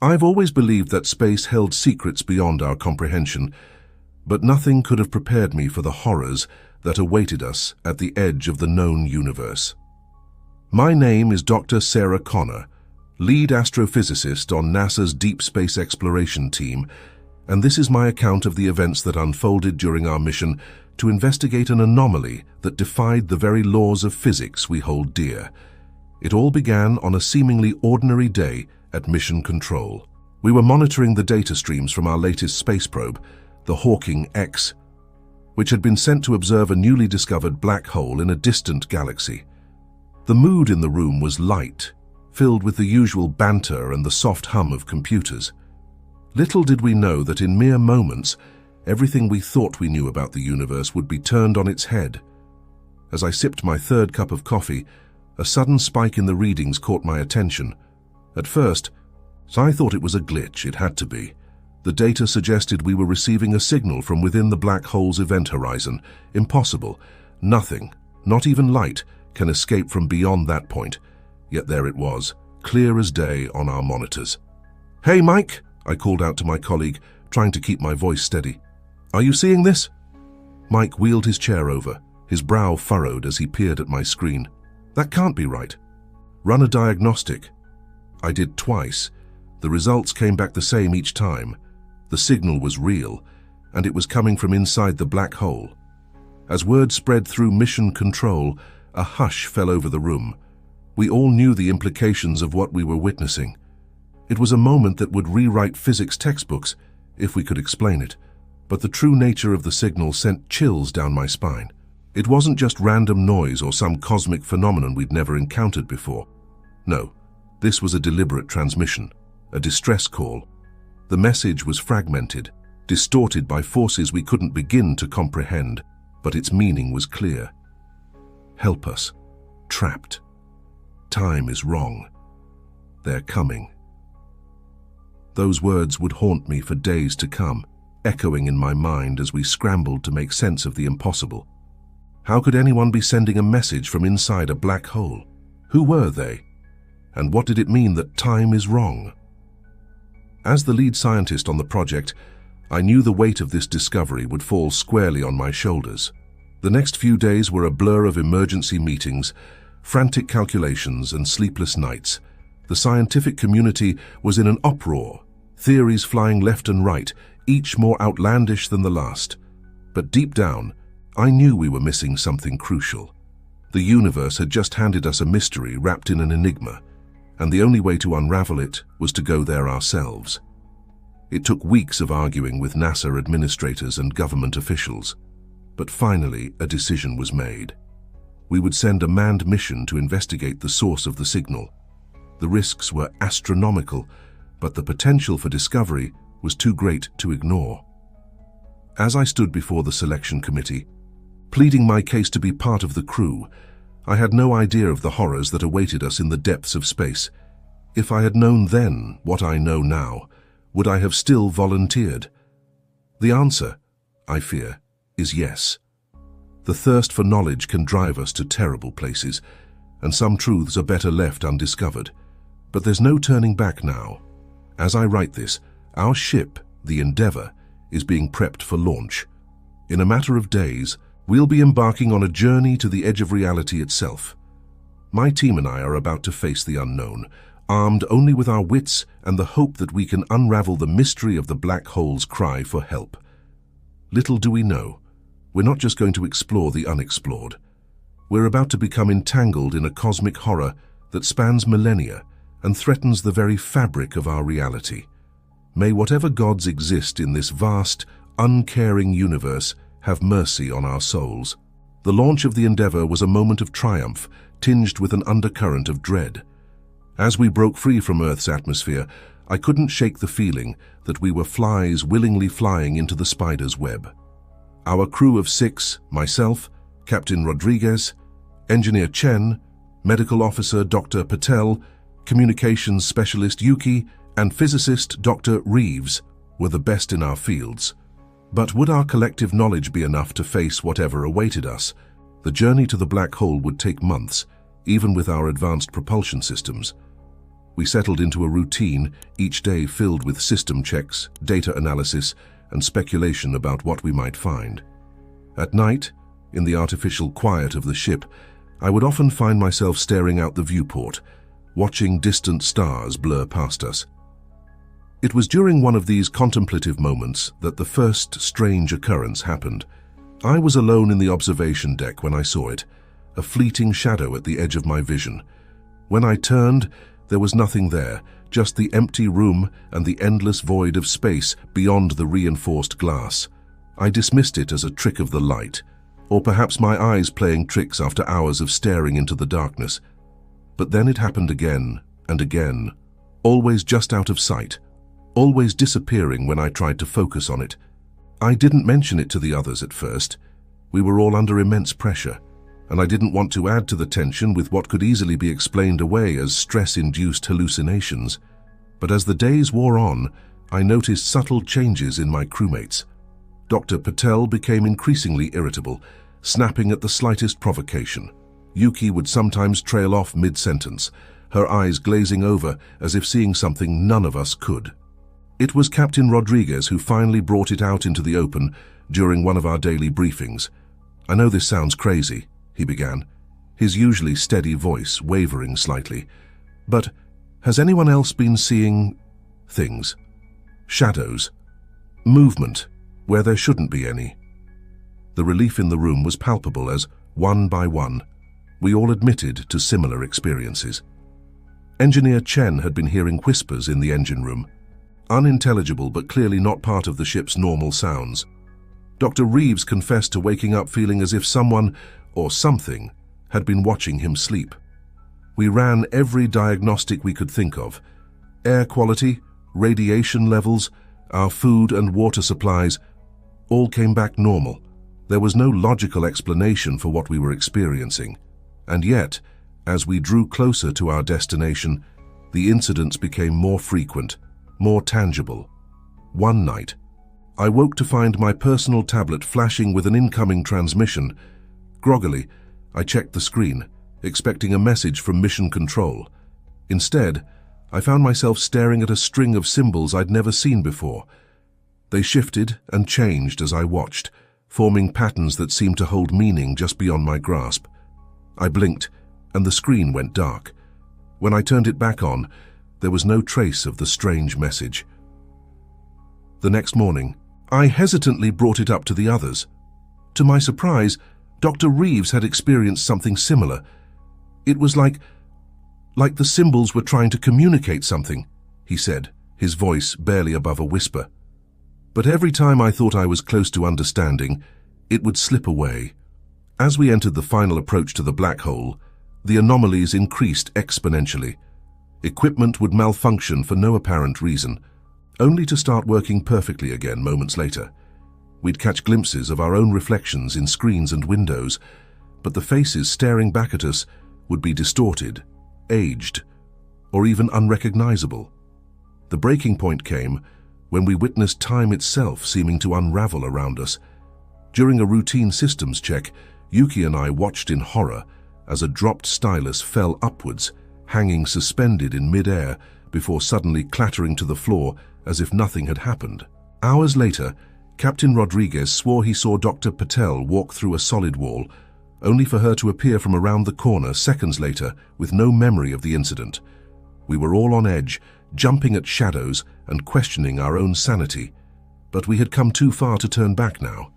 I've always believed that space held secrets beyond our comprehension, but nothing could have prepared me for the horrors that awaited us at the edge of the known universe. My name is Dr. Sarah Connor, lead astrophysicist on NASA's Deep Space Exploration Team, and this is my account of the events that unfolded during our mission to investigate an anomaly that defied the very laws of physics we hold dear. It all began on a seemingly ordinary day at Mission Control. We were monitoring the data streams from our latest space probe, the Hawking X, which had been sent to observe a newly discovered black hole in a distant galaxy. The mood in the room was light, filled with the usual banter and the soft hum of computers. Little did we know that in mere moments, everything we thought we knew about the universe would be turned on its head. As I sipped my third cup of coffee, a sudden spike in the readings caught my attention. At first, I thought it was a glitch. It had to be. The data suggested we were receiving a signal from within the black hole's event horizon. Impossible. Nothing, not even light, can escape from beyond that point. Yet there it was, clear as day on our monitors. "Hey, Mike," I called out to my colleague, trying to keep my voice steady. "Are you seeing this?" Mike wheeled his chair over, his brow furrowed as he peered at my screen. "That can't be right. Run a diagnostic." I did twice. The results came back the same each time. The signal was real, and it was coming from inside the black hole. As word spread through Mission Control, a hush fell over the room. We all knew the implications of what we were witnessing. It was a moment that would rewrite physics textbooks, if we could explain it, but the true nature of the signal sent chills down my spine. It wasn't just random noise or some cosmic phenomenon we'd never encountered before. No, this was a deliberate transmission, a distress call. The message was fragmented, distorted by forces we couldn't begin to comprehend, but its meaning was clear. Help us. Trapped. Time is wrong. They're coming. Those words would haunt me for days to come, echoing in my mind as we scrambled to make sense of the impossible. How could anyone be sending a message from inside a black hole? Who were they? And what did it mean that time is wrong? As the lead scientist on the project, I knew the weight of this discovery would fall squarely on my shoulders. The next few days were a blur of emergency meetings, frantic calculations, and sleepless nights. The scientific community was in an uproar, theories flying left and right, each more outlandish than the last. But deep down, I knew we were missing something crucial. The universe had just handed us a mystery wrapped in an enigma, and the only way to unravel it was to go there ourselves. It took weeks of arguing with NASA administrators and government officials, but finally a decision was made. We would send a manned mission to investigate the source of the signal. The risks were astronomical, but the potential for discovery was too great to ignore. As I stood before the selection committee, pleading my case to be part of the crew, I had no idea of the horrors that awaited us in the depths of space. If I had known then what I know now, would I have still volunteered? The answer, I fear, is yes. The thirst for knowledge can drive us to terrible places, and some truths are better left undiscovered. But there's no turning back now. As I write this, our ship, the Endeavour, is being prepped for launch. In a matter of days, we'll be embarking on a journey to the edge of reality itself. My team and I are about to face the unknown, armed only with our wits and the hope that we can unravel the mystery of the black hole's cry for help. Little do we know, we're not just going to explore the unexplored. We're about to become entangled in a cosmic horror that spans millennia and threatens the very fabric of our reality. May whatever gods exist in this vast, uncaring universe have mercy on our souls. The launch of the Endeavour was a moment of triumph, tinged with an undercurrent of dread. As we broke free from Earth's atmosphere, I couldn't shake the feeling that we were flies willingly flying into the spider's web. Our crew of 6, myself, Captain Rodriguez, Engineer Chen, Medical Officer Dr. Patel, Communications Specialist Yuki, and Physicist Dr. Reeves, were the best in our fields. But would our collective knowledge be enough to face whatever awaited us? The journey to the black hole would take months, even with our advanced propulsion systems. We settled into a routine, each day filled with system checks, data analysis, and speculation about what we might find. At night, in the artificial quiet of the ship, I would often find myself staring out the viewport, watching distant stars blur past us. It was during one of these contemplative moments that the first strange occurrence happened. I was alone in the observation deck when I saw it, a fleeting shadow at the edge of my vision. When I turned, there was nothing there, just the empty room and the endless void of space beyond the reinforced glass. I dismissed it as a trick of the light, or perhaps my eyes playing tricks after hours of staring into the darkness. But then it happened again and again, always just out of sight, always disappearing when I tried to focus on it. I didn't mention it to the others at first. We were all under immense pressure, and I didn't want to add to the tension with what could easily be explained away as stress-induced hallucinations. But as the days wore on, I noticed subtle changes in my crewmates. Dr. Patel became increasingly irritable, snapping at the slightest provocation. Yuki would sometimes trail off mid-sentence, her eyes glazing over as if seeing something none of us could. It was Captain Rodriguez who finally brought it out into the open during one of our daily briefings. "I know this sounds crazy," he began, his usually steady voice wavering slightly. "But has anyone else been seeing things? Shadows? Movement where there shouldn't be any?" The relief in the room was palpable as, one by one, we all admitted to similar experiences. Engineer Chen had been hearing whispers in the engine room, unintelligible but clearly not part of the ship's normal sounds. Dr. Reeves confessed to waking up feeling as if someone, or something, had been watching him sleep. We ran every diagnostic we could think of. Air quality, radiation levels, our food and water supplies, all came back normal. There was no logical explanation for what we were experiencing. And yet, as we drew closer to our destination, the incidents became more frequent, more tangible. One night, I woke to find my personal tablet flashing with an incoming transmission. Groggily, I checked the screen, expecting a message from Mission Control. Instead, I found myself staring at a string of symbols I'd never seen before. They shifted and changed as I watched, forming patterns that seemed to hold meaning just beyond my grasp. I blinked, and the screen went dark. When I turned it back on, there was no trace of the strange message. The next morning, I hesitantly brought it up to the others. To my surprise, Dr. Reeves had experienced something similar. It was like the symbols were trying to communicate something, he said, his voice barely above a whisper. But every time I thought I was close to understanding, it would slip away. As we entered the final approach to the black hole, the anomalies increased exponentially. Equipment would malfunction for no apparent reason, only to start working perfectly again moments later. We'd catch glimpses of our own reflections in screens and windows, but the faces staring back at us would be distorted, aged, or even unrecognizable. The breaking point came when we witnessed time itself seeming to unravel around us. During a routine systems check, Yuki and I watched in horror as a dropped stylus fell upwards, hanging suspended in mid-air before suddenly clattering to the floor as if nothing had happened. Hours later, Captain Rodriguez swore he saw Dr. Patel walk through a solid wall, only for her to appear from around the corner seconds later with no memory of the incident. We were all on edge, jumping at shadows and questioning our own sanity. But we had come too far to turn back now.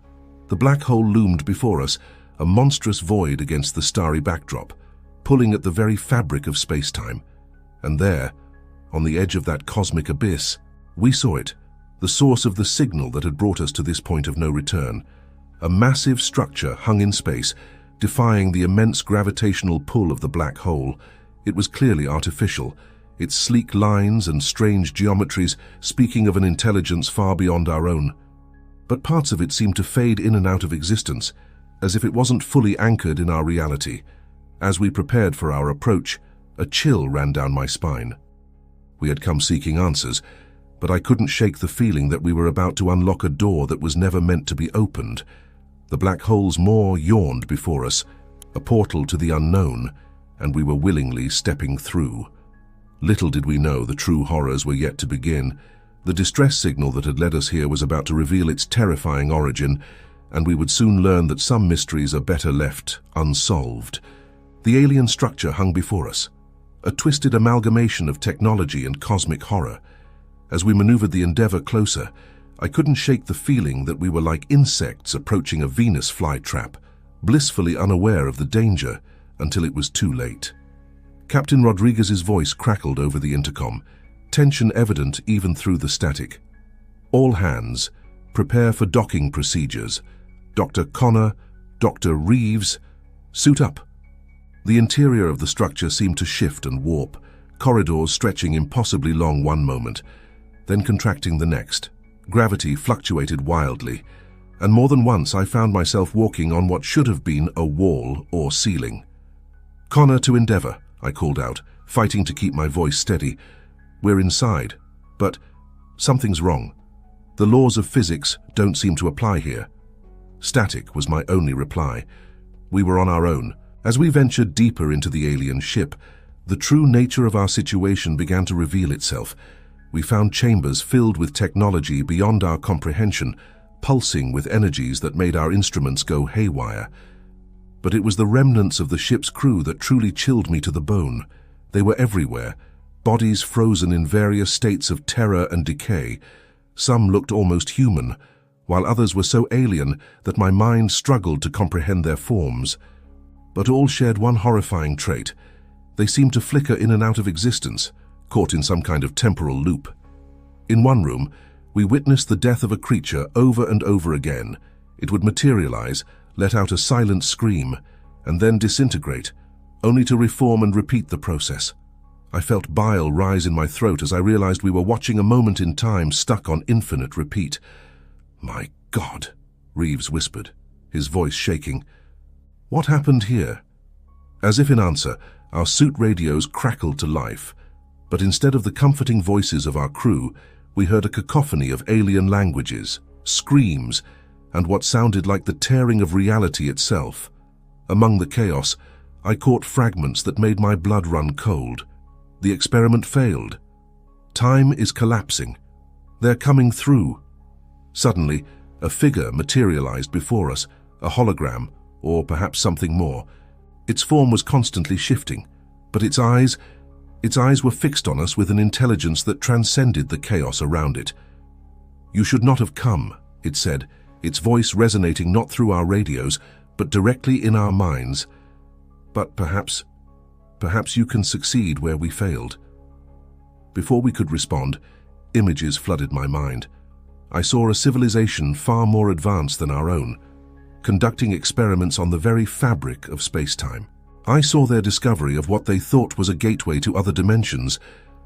The black hole loomed before us, a monstrous void against the starry backdrop, pulling at the very fabric of space-time. And there, on the edge of that cosmic abyss, we saw it, the source of the signal that had brought us to this point of no return. A massive structure hung in space, defying the immense gravitational pull of the black hole. It was clearly artificial, its sleek lines and strange geometries speaking of an intelligence far beyond our own. But parts of it seemed to fade in and out of existence, as if it wasn't fully anchored in our reality. As we prepared for our approach, a chill ran down my spine. We had come seeking answers, but I couldn't shake the feeling that we were about to unlock a door that was never meant to be opened. The black hole's maw yawned before us, a portal to the unknown, and we were willingly stepping through. Little did we know the true horrors were yet to begin. The distress signal that had led us here was about to reveal its terrifying origin, and we would soon learn that some mysteries are better left unsolved. The alien structure hung before us, a twisted amalgamation of technology and cosmic horror. As we maneuvered the Endeavour closer, I couldn't shake the feeling that we were like insects approaching a Venus flytrap, blissfully unaware of the danger until it was too late. Captain Rodriguez's voice crackled over the intercom, tension evident even through the static. All hands, prepare for docking procedures. Dr. Connor, Dr. Reeves, suit up. The interior of the structure seemed to shift and warp, corridors stretching impossibly long one moment, then contracting the next. Gravity fluctuated wildly, and more than once I found myself walking on what should have been a wall or ceiling. "Connor to Endeavour," I called out, fighting to keep my voice steady. "We're inside, but something's wrong. The laws of physics don't seem to apply here." Static was my only reply. We were on our own. As we ventured deeper into the alien ship, the true nature of our situation began to reveal itself. We found chambers filled with technology beyond our comprehension, pulsing with energies that made our instruments go haywire. But it was the remnants of the ship's crew that truly chilled me to the bone. They were everywhere, bodies frozen in various states of terror and decay. Some looked almost human, while others were so alien that my mind struggled to comprehend their forms. But all shared one horrifying trait. They seemed to flicker in and out of existence, caught in some kind of temporal loop. In one room, we witnessed the death of a creature over and over again. It would materialize, let out a silent scream, and then disintegrate, only to reform and repeat the process. I felt bile rise in my throat as I realized we were watching a moment in time stuck on infinite repeat. "My God," Reeves whispered, his voice shaking. "What happened here?" As if in answer, our suit radios crackled to life, but instead of the comforting voices of our crew, we heard a cacophony of alien languages, screams, and what sounded like the tearing of reality itself. Among the chaos, I caught fragments that made my blood run cold. The experiment failed. Time is collapsing. They're coming through. Suddenly, a figure materialized before us, a hologram, or perhaps something more. Its form was constantly shifting, but its eyes were fixed on us with an intelligence that transcended the chaos around it. "You should not have come," it said, its voice resonating not through our radios, but directly in our minds. "But perhaps you can succeed where we failed." Before we could respond, images flooded my mind. I saw a civilization far more advanced than our own, conducting experiments on the very fabric of space-time. I saw their discovery of what they thought was a gateway to other dimensions,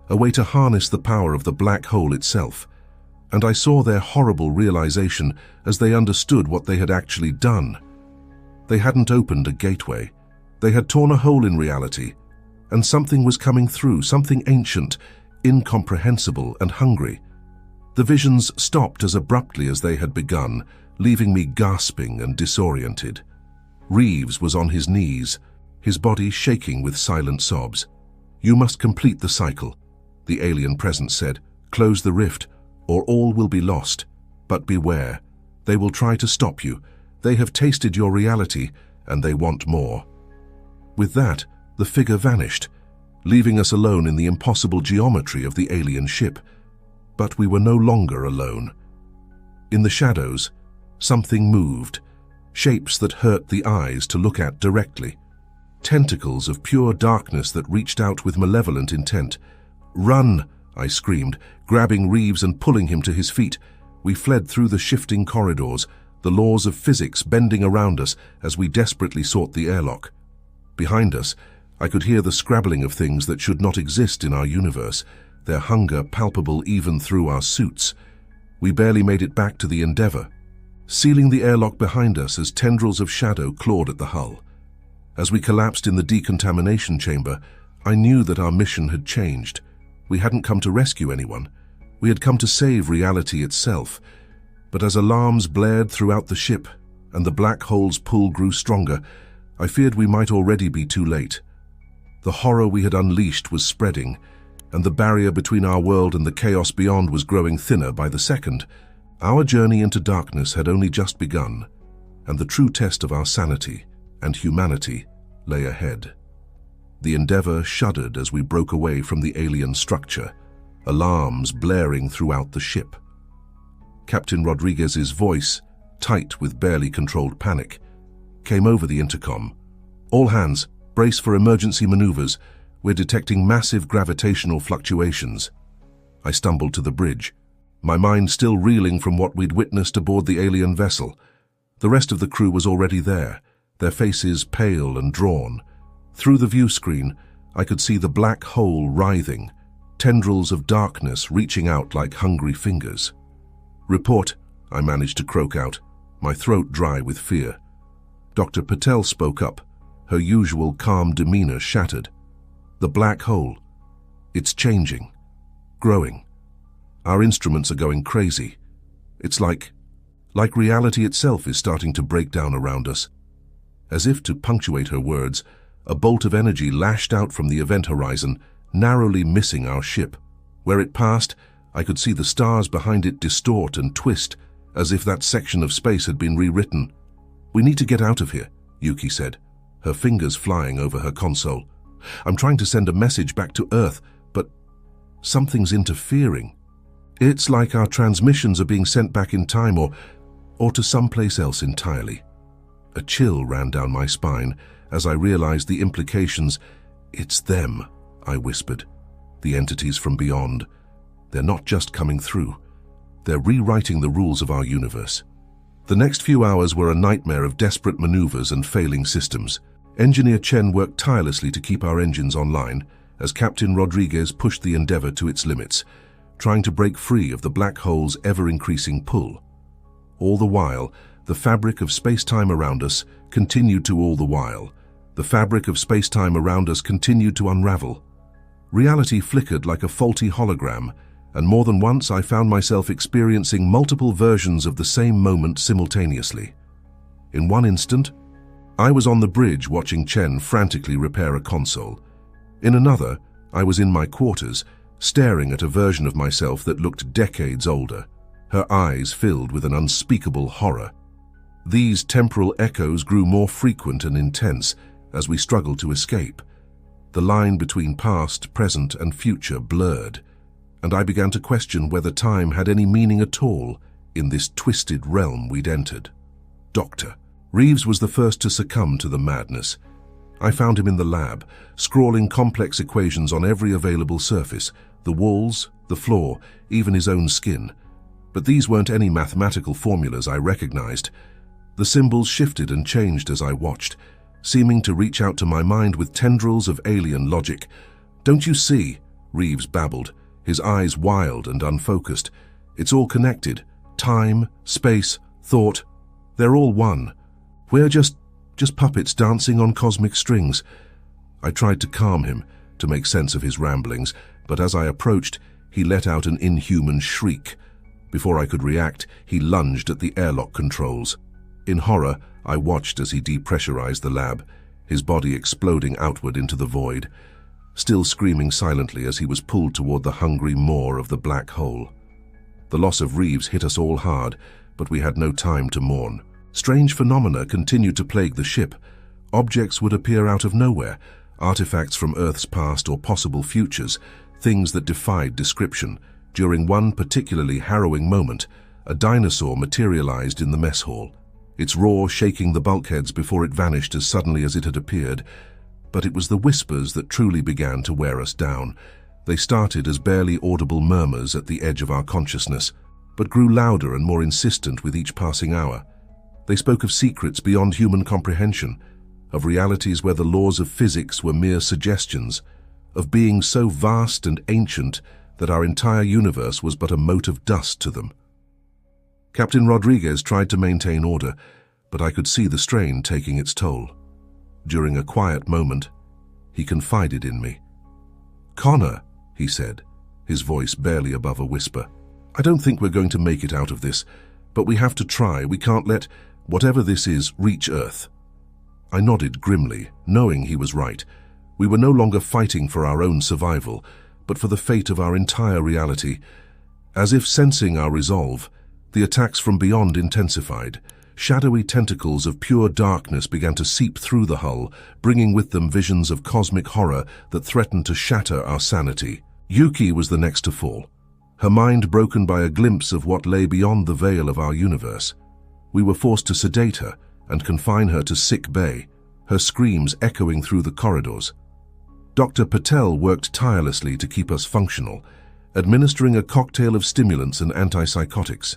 a way to harness the power of the black hole itself. And I saw their horrible realization as they understood what they had actually done. They hadn't opened a gateway. They had torn a hole in reality, and something was coming through, something ancient, incomprehensible, and hungry. The visions stopped as abruptly as they had begun, leaving me gasping and disoriented. Reeves was on his knees, his body shaking with silent sobs. "You must complete the cycle," the alien presence said. "Close the rift, or all will be lost. But beware, they will try to stop you. They have tasted your reality, and they want more." With that, the figure vanished, leaving us alone in the impossible geometry of the alien ship. But we were no longer alone. In the shadows, something moved, shapes that hurt the eyes to look at directly. Tentacles of pure darkness that reached out with malevolent intent. "Run!" I screamed, grabbing Reeves and pulling him to his feet. We fled through the shifting corridors, the laws of physics bending around us as we desperately sought the airlock. Behind us, I could hear the scrabbling of things that should not exist in our universe, their hunger palpable even through our suits. We barely made it back to the Endeavour, sealing the airlock behind us as tendrils of shadow clawed at the hull. As we collapsed in the decontamination chamber, I knew that our mission had changed. We hadn't come to rescue anyone. We had come to save reality itself. But as alarms blared throughout the ship and the black hole's pull grew stronger, I feared we might already be too late. The horror we had unleashed was spreading, and the barrier between our world and the chaos beyond was growing thinner by the second. Our journey into darkness had only just begun, and the true test of our sanity and humanity lay ahead. The Endeavour shuddered as we broke away from the alien structure, alarms blaring throughout the ship. Captain Rodriguez's voice, tight with barely controlled panic, came over the intercom. "All hands, brace for emergency maneuvers. We're detecting massive gravitational fluctuations." I stumbled to the bridge, my mind still reeling from what we'd witnessed aboard the alien vessel. The rest of the crew was already there, their faces pale and drawn. Through the view screen, I could see the black hole writhing, tendrils of darkness reaching out like hungry fingers. "Report," I managed to croak out, my throat dry with fear. Dr. Patel spoke up, her usual calm demeanor shattered. "The black hole. It's changing. Growing. Our instruments are going crazy. It's like reality itself is starting to break down around us." As if to punctuate her words, a bolt of energy lashed out from the event horizon, narrowly missing our ship. Where it passed, I could see the stars behind it distort and twist, as if that section of space had been rewritten. "We need to get out of here," Yuki said, her fingers flying over her console. "I'm trying to send a message back to Earth, but something's interfering. It's like our transmissions are being sent back in time or to someplace else entirely." A chill ran down my spine as I realized the implications. "It's them," I whispered. "The entities from beyond. They're not just coming through. They're rewriting the rules of our universe." The next few hours were a nightmare of desperate maneuvers and failing systems. Engineer Chen worked tirelessly to keep our engines online as Captain Rodriguez pushed the Endeavour to its limits, trying to break free of the black hole's ever-increasing pull. All the while, the fabric of space-time around us continued to unravel. Reality flickered like a faulty hologram, and more than once I found myself experiencing multiple versions of the same moment simultaneously. In one instant, I was on the bridge watching Chen frantically repair a console. In another, I was in my quarters, staring at a version of myself that looked decades older, her eyes filled with an unspeakable horror. These temporal echoes grew more frequent and intense as we struggled to escape. The line between past, present, and future blurred, and I began to question whether time had any meaning at all in this twisted realm we'd entered. Dr. Reeves was the first to succumb to the madness. I found him in the lab, scrawling complex equations on every available surface, the walls, the floor, even his own skin. But these weren't any mathematical formulas I recognized. The symbols shifted and changed as I watched, seeming to reach out to my mind with tendrils of alien logic. "Don't you see?" Reeves babbled, his eyes wild and unfocused. "It's all connected. Time, space, thought. They're all one. We're just puppets dancing on cosmic strings." I tried to calm him, to make sense of his ramblings, but as I approached, he let out an inhuman shriek. Before I could react, he lunged at the airlock controls. In horror, I watched as he depressurized the lab, his body exploding outward into the void, still screaming silently as he was pulled toward the hungry maw of the black hole. The loss of Reeves hit us all hard, but we had no time to mourn. Strange phenomena continued to plague the ship. Objects would appear out of nowhere, artifacts from Earth's past or possible futures, things that defied description. During one particularly harrowing moment, a dinosaur materialized in the mess hall, its roar shaking the bulkheads before it vanished as suddenly as it had appeared. But it was the whispers that truly began to wear us down. They started as barely audible murmurs at the edge of our consciousness, but grew louder and more insistent with each passing hour. They spoke of secrets beyond human comprehension, of realities where the laws of physics were mere suggestions, of beings so vast and ancient that our entire universe was but a mote of dust to them. Captain Rodriguez tried to maintain order, but I could see the strain taking its toll. During a quiet moment, he confided in me. "Connor," he said, his voice barely above a whisper, "I don't think we're going to make it out of this, but we have to try. We can't let whatever this is reach Earth." I nodded grimly, knowing he was right. We were no longer fighting for our own survival, but for the fate of our entire reality. As if sensing our resolve, the attacks from beyond intensified. Shadowy tentacles of pure darkness began to seep through the hull, bringing with them visions of cosmic horror that threatened to shatter our sanity. Yuki was the next to fall, her mind broken by a glimpse of what lay beyond the veil of our universe. We were forced to sedate her and confine her to sick bay, her screams echoing through the corridors. Dr. Patel worked tirelessly to keep us functional, administering a cocktail of stimulants and antipsychotics.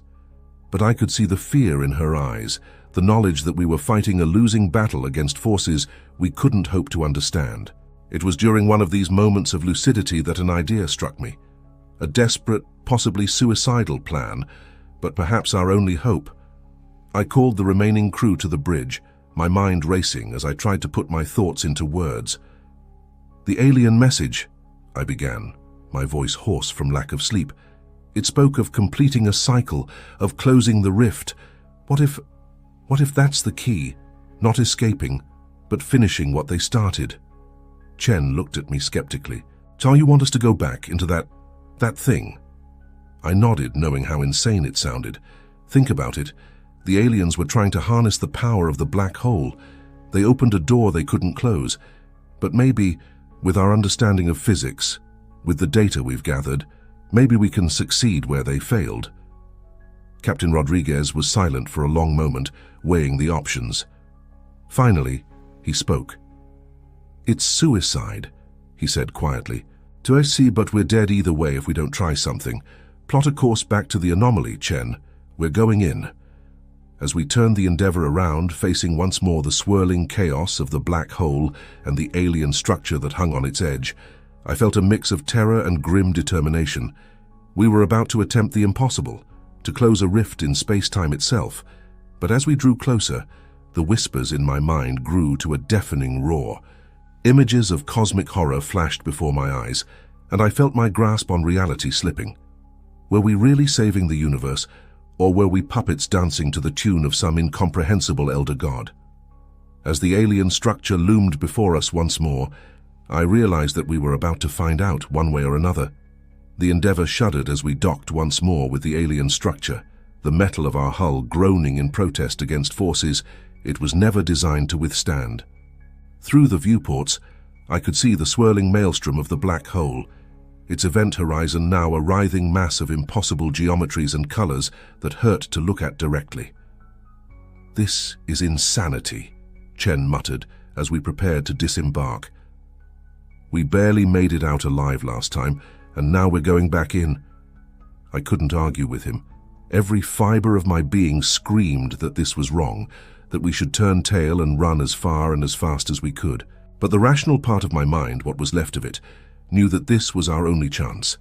But I could see the fear in her eyes, the knowledge that we were fighting a losing battle against forces we couldn't hope to understand. It was during one of these moments of lucidity that an idea struck me. A desperate, possibly suicidal plan, but perhaps our only hope. I called the remaining crew to the bridge, my mind racing as I tried to put my thoughts into words. "The alien message," I began, my voice hoarse from lack of sleep. It spoke of completing a cycle, of closing the rift. What if that's the key? Not escaping, but finishing what they started. Chen looked at me skeptically. "So you want us to go back into that thing?" I nodded, knowing how insane it sounded. Think about it. The aliens were trying to harness the power of the black hole. They opened a door they couldn't close. But maybe, with our understanding of physics, with the data we've gathered, maybe we can succeed where they failed. Captain Rodriguez was silent for a long moment, weighing the options. Finally, he spoke. "It's suicide," he said quietly. "To see, but we're dead either way if we don't try something. Plot a course back to the anomaly, Chen. We're going in." As we turned the Endeavour around, facing once more the swirling chaos of the black hole and the alien structure that hung on its edge, I felt a mix of terror and grim determination. We were about to attempt the impossible, to close a rift in space-time itself. But as we drew closer, the whispers in my mind grew to a deafening roar. Images of cosmic horror flashed before my eyes, and I felt my grasp on reality slipping. Were we really saving the universe, or were we puppets dancing to the tune of some incomprehensible elder god? As the alien structure loomed before us once more, I realized that we were about to find out one way or another. The Endeavour shuddered as we docked once more with the alien structure, the metal of our hull groaning in protest against forces it was never designed to withstand. Through the viewports, I could see the swirling maelstrom of the black hole, its event horizon now a writhing mass of impossible geometries and colors that hurt to look at directly. "This is insanity," Chen muttered as we prepared to disembark. "We barely made it out alive last time, and now we're going back in." I couldn't argue with him. Every fiber of my being screamed that this was wrong, that we should turn tail and run as far and as fast as we could. But the rational part of my mind, what was left of it, knew that this was our only chance.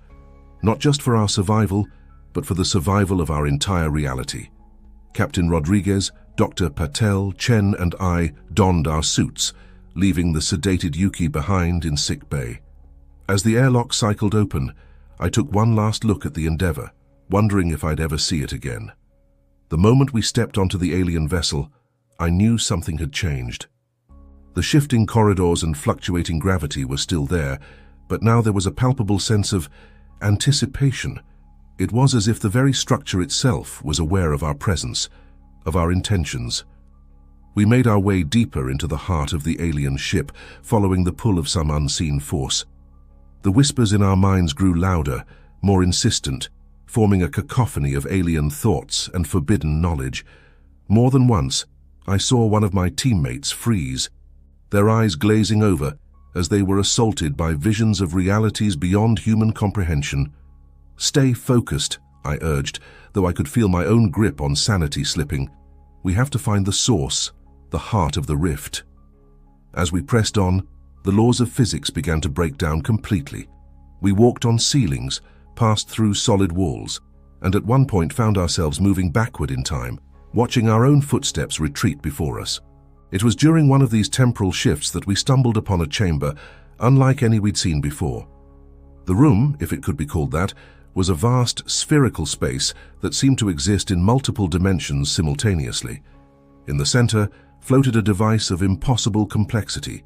Not just for our survival, but for the survival of our entire reality. Captain Rodriguez, Dr. Patel, Chen and I donned our suits, leaving the sedated Yuki behind in sick bay. As the airlock cycled open, I took one last look at the Endeavour, wondering if I'd ever see it again. The moment we stepped onto the alien vessel, I knew something had changed. The shifting corridors and fluctuating gravity were still there, but now there was a palpable sense of anticipation. It was as if the very structure itself was aware of our presence, of our intentions. We made our way deeper into the heart of the alien ship, following the pull of some unseen force. The whispers in our minds grew louder, more insistent, forming a cacophony of alien thoughts and forbidden knowledge. More than once, I saw one of my teammates freeze, their eyes glazing over as they were assaulted by visions of realities beyond human comprehension. "Stay focused," I urged, though I could feel my own grip on sanity slipping. "We have to find the source, the heart of the rift." As we pressed on, the laws of physics began to break down completely. We walked on ceilings, passed through solid walls, and at one point found ourselves moving backward in time, watching our own footsteps retreat before us. It was during one of these temporal shifts that we stumbled upon a chamber unlike any we'd seen before. The room, if it could be called that, was a vast spherical space that seemed to exist in multiple dimensions simultaneously. In the center floated a device of impossible complexity,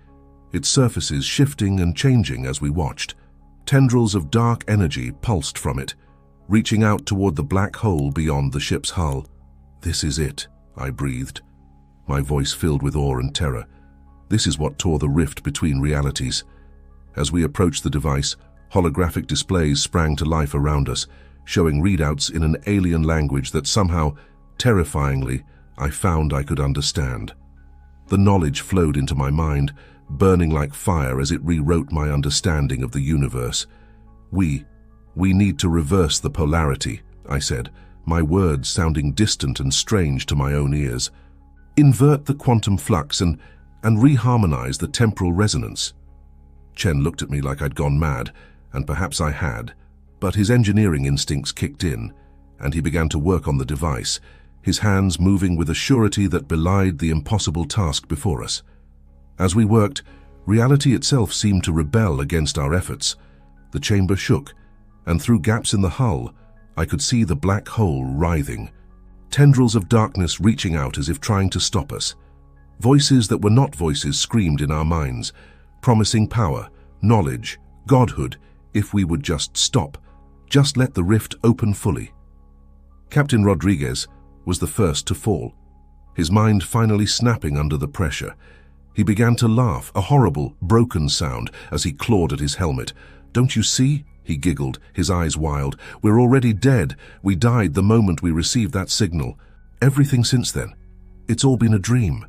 its surfaces shifting and changing as we watched. Tendrils of dark energy pulsed from it, reaching out toward the black hole beyond the ship's hull. "This is it," I breathed, my voice filled with awe and terror. This is what tore the rift between realities. As we approached the device, holographic displays sprang to life around us, showing readouts in an alien language that somehow, terrifyingly, I found I could understand. The knowledge flowed into my mind, burning like fire as it rewrote my understanding of the universe. We need to reverse the polarity," I said, my words sounding distant and strange to my own ears. "Invert the quantum flux and reharmonize the temporal resonance." Chen looked at me like I'd gone mad, and perhaps I had, but his engineering instincts kicked in, and he began to work on the device, his hands moving with a surety that belied the impossible task before us. As we worked, reality itself seemed to rebel against our efforts. The chamber shook, and through gaps in the hull, I could see the black hole writhing, tendrils of darkness reaching out as if trying to stop us. Voices that were not voices screamed in our minds, promising power, knowledge, godhood, if we would just stop, just let the rift open fully. Captain Rodriguez was the first to fall, his mind finally snapping under the pressure. He began to laugh, a horrible, broken sound, as he clawed at his helmet. "Don't you see?" he giggled, his eyes wild. "We're already dead. We died the moment we received that signal. Everything since then. It's all been a dream."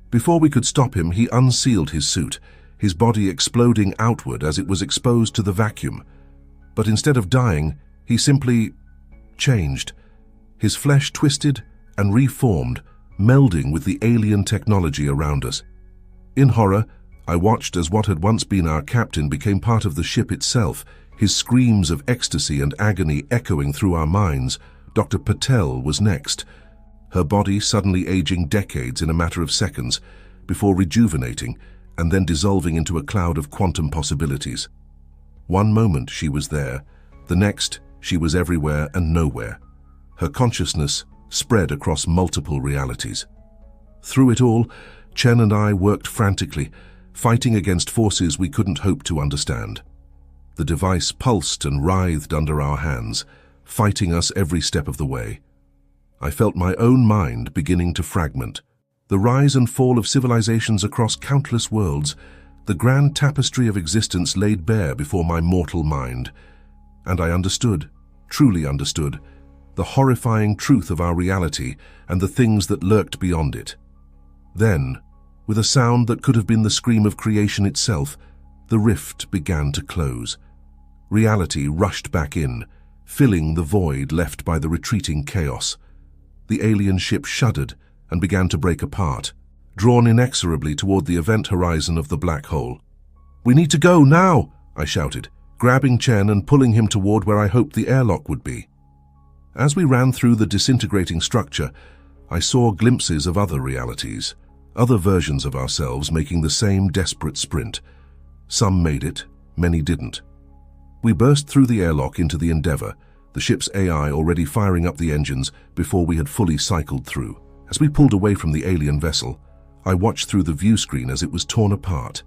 Before we could stop him, he unsealed his suit, his body exploding outward as it was exposed to the vacuum. But instead of dying, he simply changed. His flesh twisted and reformed, melding with the alien technology around us. In horror, I watched as what had once been our captain became part of the ship itself, his screams of ecstasy and agony echoing through our minds. Dr. Patel was next, her body suddenly aging decades in a matter of seconds, before rejuvenating and then dissolving into a cloud of quantum possibilities. One moment she was there, the next she was everywhere and nowhere. Her consciousness spread across multiple realities. Through it all, Chen and I worked frantically, fighting against forces we couldn't hope to understand. The device pulsed and writhed under our hands, fighting us every step of the way. I felt my own mind beginning to fragment. The rise and fall of civilizations across countless worlds, the grand tapestry of existence laid bare before my mortal mind. And I understood, truly understood, the horrifying truth of our reality and the things that lurked beyond it. Then, with a sound that could have been the scream of creation itself, the rift began to close. Reality rushed back in, filling the void left by the retreating chaos. The alien ship shuddered and began to break apart, drawn inexorably toward the event horizon of the black hole. "We need to go now!" I shouted, grabbing Chen and pulling him toward where I hoped the airlock would be. As we ran through the disintegrating structure, I saw glimpses of other realities, other versions of ourselves making the same desperate sprint. Some made it, many didn't. We burst through the airlock into the Endeavour, the ship's AI already firing up the engines before we had fully cycled through. As we pulled away from the alien vessel, I watched through the view screen as it was torn apart,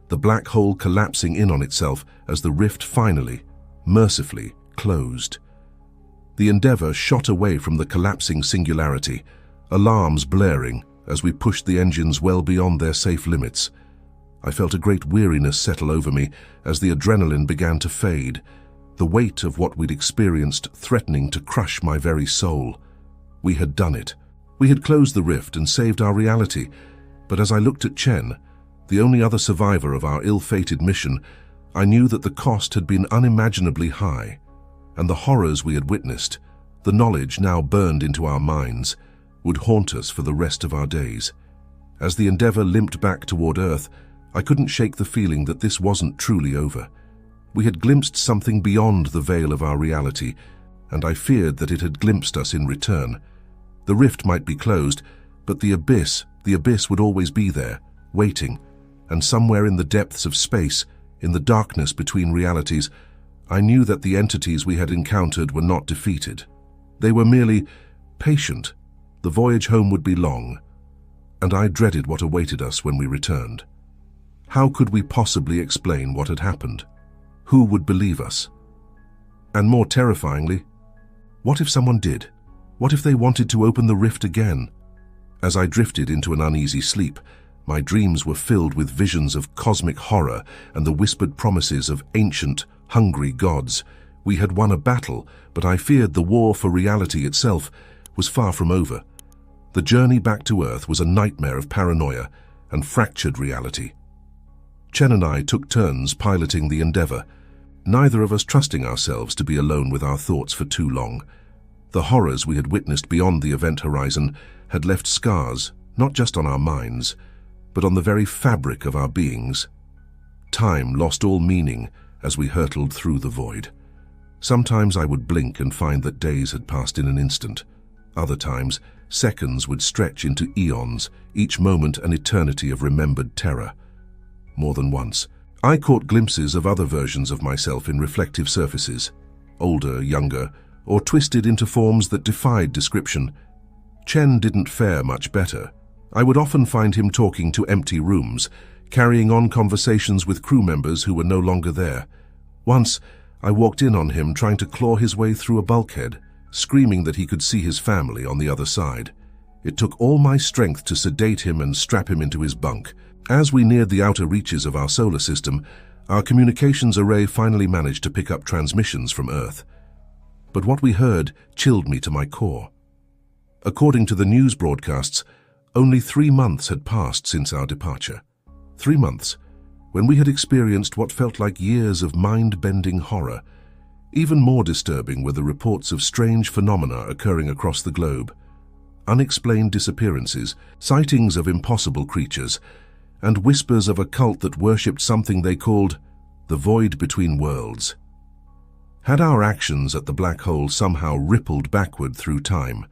the black hole collapsing in on itself as the rift finally, mercifully, closed. The Endeavour shot away from the collapsing singularity, alarms blaring as we pushed the engines well beyond their safe limits. I felt a great weariness settle over me as the adrenaline began to fade, the weight of what we'd experienced threatening to crush my very soul. We had done it. We had closed the rift and saved our reality, but as I looked at Chen, the only other survivor of our ill-fated mission, I knew that the cost had been unimaginably high, and the horrors we had witnessed, the knowledge now burned into our minds, would haunt us for the rest of our days. As the Endeavour limped back toward Earth, I couldn't shake the feeling that this wasn't truly over. We had glimpsed something beyond the veil of our reality, and I feared that it had glimpsed us in return. The rift might be closed, but the abyss would always be there, waiting, and somewhere in the depths of space, in the darkness between realities, I knew that the entities we had encountered were not defeated. They were merely patient. The voyage home would be long, and I dreaded what awaited us when we returned. How could we possibly explain what had happened? who would believe us? And more terrifyingly, what if someone did? What if they wanted to open the rift again? As I drifted into an uneasy sleep, my dreams were filled with visions of cosmic horror and the whispered promises of ancient, hungry gods. We had won a battle, but I feared the war for reality itself was far from over. The journey back to Earth was a nightmare of paranoia and fractured reality. Chen and I took turns piloting the endeavor, neither of us trusting ourselves to be alone with our thoughts for too long. The horrors we had witnessed beyond the event horizon had left scars, not just on our minds, but on the very fabric of our beings. Time lost all meaning as we hurtled through the void. Sometimes I would blink and find that days had passed in an instant. Other times, seconds would stretch into eons, each moment an eternity of remembered terror. More than once, I caught glimpses of other versions of myself in reflective surfaces, older, younger, or twisted into forms that defied description. Chen didn't fare much better. I would often find him talking to empty rooms, carrying on conversations with crew members who were no longer there. Once, I walked in on him trying to claw his way through a bulkhead, screaming that he could see his family on the other side. It took all my strength to sedate him and strap him into his bunk. As we neared the outer reaches of our solar system, our communications array finally managed to pick up transmissions from Earth. But what we heard chilled me to my core. According to the news broadcasts, only 3 months had passed since our departure. 3 months, when we had experienced what felt like years of mind-bending horror. Even more disturbing were the reports of strange phenomena occurring across the globe. Unexplained disappearances, sightings of impossible creatures, and whispers of a cult that worshipped something they called the void between worlds. Had our actions at the black hole somehow rippled backward through time,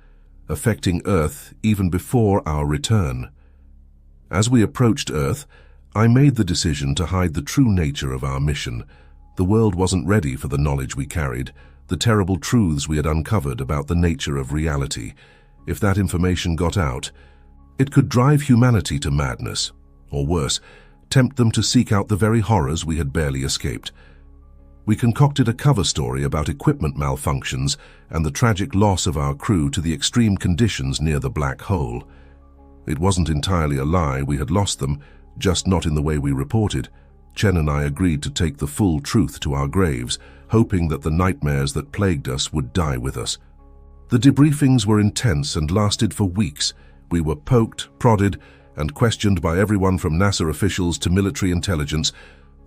affecting Earth even before our return? As we approached Earth, I made the decision to hide the true nature of our mission. The world wasn't ready for the knowledge we carried, the terrible truths we had uncovered about the nature of reality. If that information got out, it could drive humanity to madness, or worse, tempt them to seek out the very horrors we had barely escaped. We concocted a cover story about equipment malfunctions and the tragic loss of our crew to the extreme conditions near the black hole. It wasn't entirely a lie, we had lost them, just not in the way we reported. Chen and I agreed to take the full truth to our graves, hoping that the nightmares that plagued us would die with us. The debriefings were intense and lasted for weeks. We were poked, prodded, and questioned by everyone from NASA officials to military intelligence.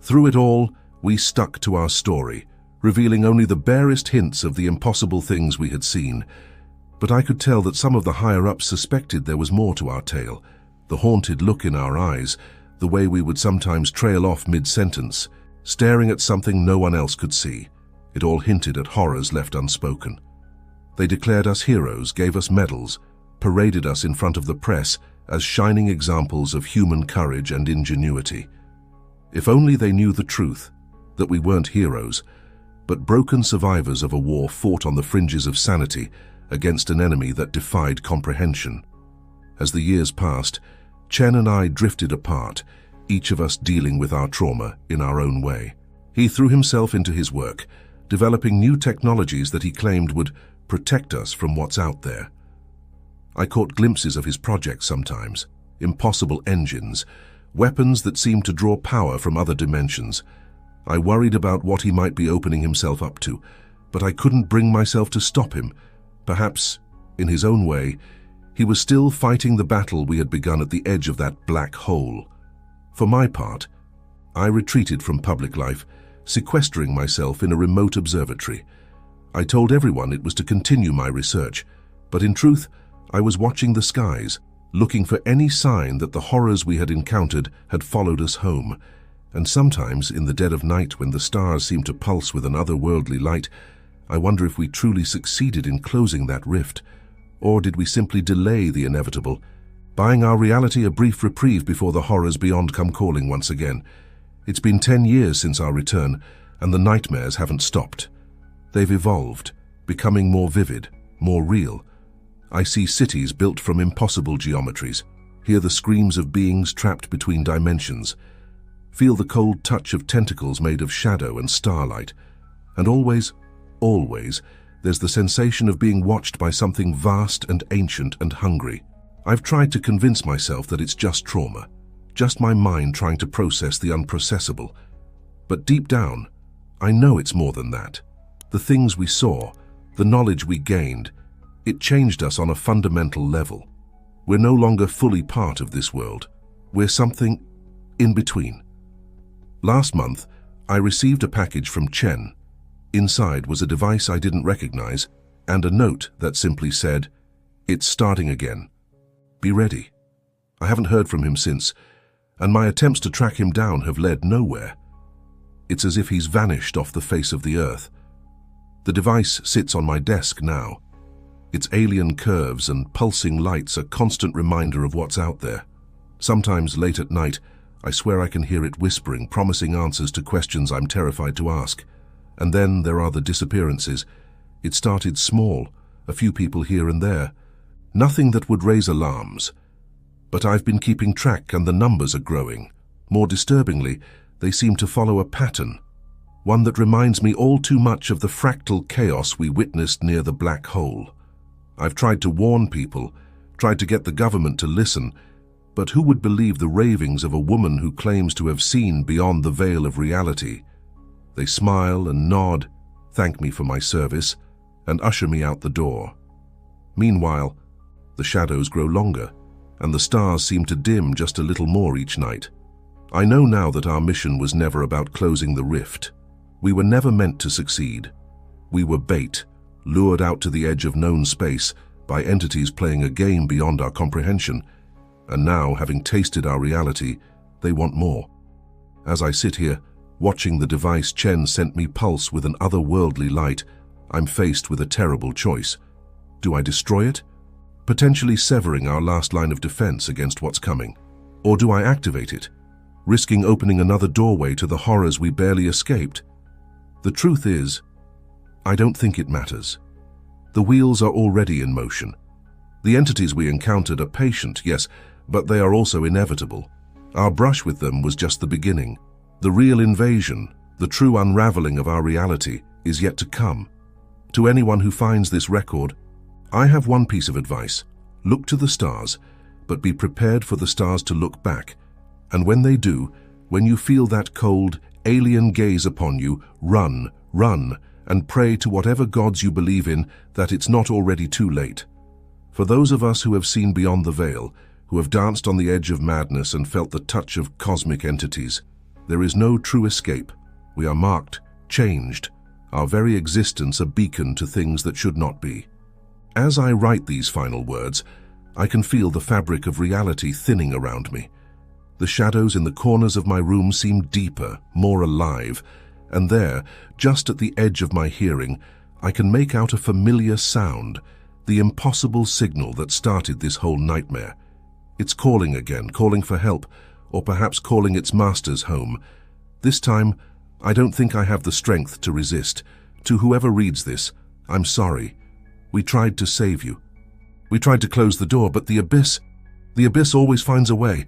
Through it all, we stuck to our story, revealing only the barest hints of the impossible things we had seen. But I could tell that some of the higher-ups suspected there was more to our tale. The haunted look in our eyes, the way we would sometimes trail off mid-sentence, staring at something no one else could see. It all hinted at horrors left unspoken. They declared us heroes, gave us medals, paraded us in front of the press as shining examples of human courage and ingenuity. If only they knew the truth, that we weren't heroes, but broken survivors of a war fought on the fringes of sanity against an enemy that defied comprehension. As the years passed, Chen and I drifted apart, each of us dealing with our trauma in our own way. He threw himself into his work, developing new technologies that he claimed would protect us from what's out there. I caught glimpses of his projects sometimes, impossible engines, weapons that seemed to draw power from other dimensions. I worried about what he might be opening himself up to, but I couldn't bring myself to stop him. Perhaps, in his own way, he was still fighting the battle we had begun at the edge of that black hole. For my part, I retreated from public life, sequestering myself in a remote observatory. I told everyone it was to continue my research, but in truth, I was watching the skies, looking for any sign that the horrors we had encountered had followed us home. And sometimes, in the dead of night, when the stars seemed to pulse with an otherworldly light, I wonder if we truly succeeded in closing that rift, or did we simply delay the inevitable, buying our reality a brief reprieve before the horrors beyond come calling once again. It's been 10 years since our return, and the nightmares haven't stopped. They've evolved, becoming more vivid, more real. I see cities built from impossible geometries, hear the screams of beings trapped between dimensions. feel the cold touch of tentacles made of shadow and starlight, and always, there's the sensation of being watched by something vast and ancient and hungry. I've tried to convince myself that it's just trauma, just my mind trying to process the unprocessable. But deep down, I know it's more than that. The things we saw, the knowledge we gained, it changed us on a fundamental level. We're no longer fully part of this world. We're something in between. Last month, I received a package from Chen. Inside was a device I didn't recognize and a note that simply said, "It's starting again. Be ready." I haven't heard from him since, and my attempts to track him down have led nowhere. It's as if he's vanished off the face of the earth. The device sits on my desk now. Its alien curves and pulsing lights a constant reminder of what's out there. Sometimes late at night, I swear I can hear it whispering, promising answers to questions I'm terrified to ask. And then there are the disappearances. It started small, a few people here and there. Nothing that would raise alarms. But I've been keeping track and the numbers are growing. More disturbingly, they seem to follow a pattern. One that reminds me all too much of the fractal chaos we witnessed near the black hole. I've tried to warn people, tried to get the government to listen, but who would believe the ravings of a woman who claims to have seen beyond the veil of reality? They smile and nod, thank me for my service, and usher me out the door. Meanwhile, the shadows grow longer, and the stars seem to dim just a little more each night. I know now that our mission was never about closing the rift. We were never meant to succeed. We were bait, lured out to the edge of known space by entities playing a game beyond our comprehension. And now, having tasted our reality, they want more. As I sit here, watching the device Chen sent me pulse with an otherworldly light, I'm faced with a terrible choice. Do I destroy it? Potentially severing our last line of defense against what's coming. Or do I activate it, risking opening another doorway to the horrors we barely escaped? The truth is, I don't think it matters. The wheels are already in motion. The entities we encountered are patient, yes, but they are also inevitable. Our brush with them was just the beginning. The real invasion, the true unraveling of our reality, is yet to come. To anyone who finds this record, I have one piece of advice. Look to the stars, but be prepared for the stars to look back. And when they do, when you feel that cold, alien gaze upon you, run, and pray to whatever gods you believe in that it's not already too late. For those of us who have seen beyond the veil, who have danced on the edge of madness and felt the touch of cosmic entities, there is no true escape. We are marked, changed, our very existence a beacon to things that should not be. As I write these final words, I can feel the fabric of reality thinning around me. The shadows in the corners of my room seem deeper, more alive, and there, just at the edge of my hearing, I can make out a familiar sound, the impossible signal that started this whole nightmare. It's calling again, calling for help, or perhaps calling its masters home. This time, I don't think I have the strength to resist. To whoever reads this, I'm sorry. We tried to save you. We tried to close the door, but the abyss always finds a way.